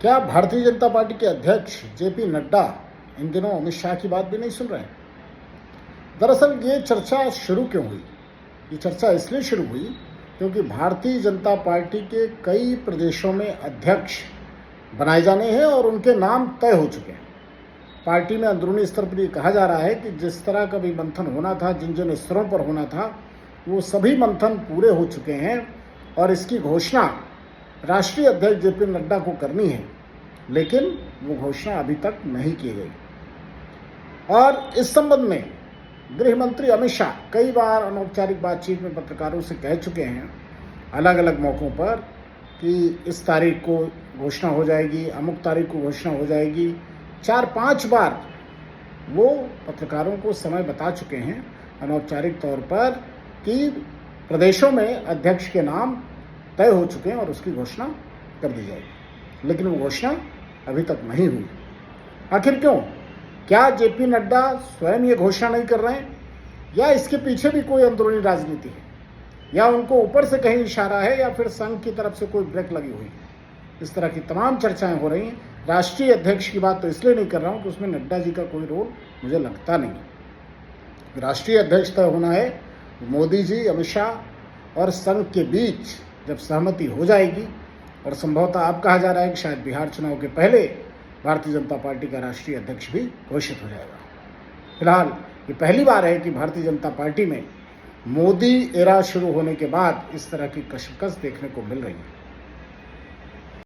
क्या भारतीय जनता पार्टी के अध्यक्ष जेपी नड्डा इन दिनों अमित शाह की बात भी नहीं सुन रहे हैं? दरअसल ये चर्चा शुरू क्यों हुई? ये चर्चा इसलिए शुरू हुई क्योंकि भारतीय जनता पार्टी के कई प्रदेशों में अध्यक्ष बनाए जाने हैं और उनके नाम तय हो चुके हैं। पार्टी में अंदरूनी स्तर पर ये कहा जा रहा है कि जिस तरह का भी मंथन होना था, जिन जिन स्तरों पर होना था, वो सभी मंथन पूरे हो चुके हैं और इसकी घोषणा राष्ट्रीय अध्यक्ष जेपी नड्डा को करनी है, लेकिन वो घोषणा अभी तक नहीं की गई। और इस संबंध में गृह मंत्री अमित शाह कई बार अनौपचारिक बातचीत में पत्रकारों से कह चुके हैं अलग अलग मौक़ों पर कि इस तारीख को घोषणा हो जाएगी, अमुक तारीख को घोषणा हो जाएगी। 4-5 बार वो पत्रकारों को समय बता चुके हैं अनौपचारिक तौर पर कि प्रदेशों में अध्यक्ष के नाम तय हो चुके हैं और उसकी घोषणा कर दी जाएगी, लेकिन वो घोषणा अभी तक नहीं हुई। आखिर क्यों? क्या जेपी नड्डा स्वयं ये घोषणा नहीं कर रहे हैं, या इसके पीछे भी कोई अंदरूनी राजनीति है, या उनको ऊपर से कहीं इशारा है, या फिर संघ की तरफ से कोई ब्रेक लगी हुई है? इस तरह की तमाम चर्चाएं हो रही हैं। राष्ट्रीय अध्यक्ष की बात तो इसलिए नहीं कर रहा हूं कि उसमें नड्डा जी का कोई रोल मुझे लगता नहीं। राष्ट्रीय अध्यक्ष तय होना है मोदी जी, अमित शाह और संघ के बीच जब सहमति हो जाएगी, और संभवतः अब कहा जा रहा है कि शायद बिहार चुनाव के पहले भारतीय जनता पार्टी का राष्ट्रीय अध्यक्ष भी घोषित हो जाएगा। फिलहाल ये पहली बार है कि भारतीय जनता पार्टी में मोदी एरा शुरू होने के बाद इस तरह की कशमकश देखने को मिल रही है।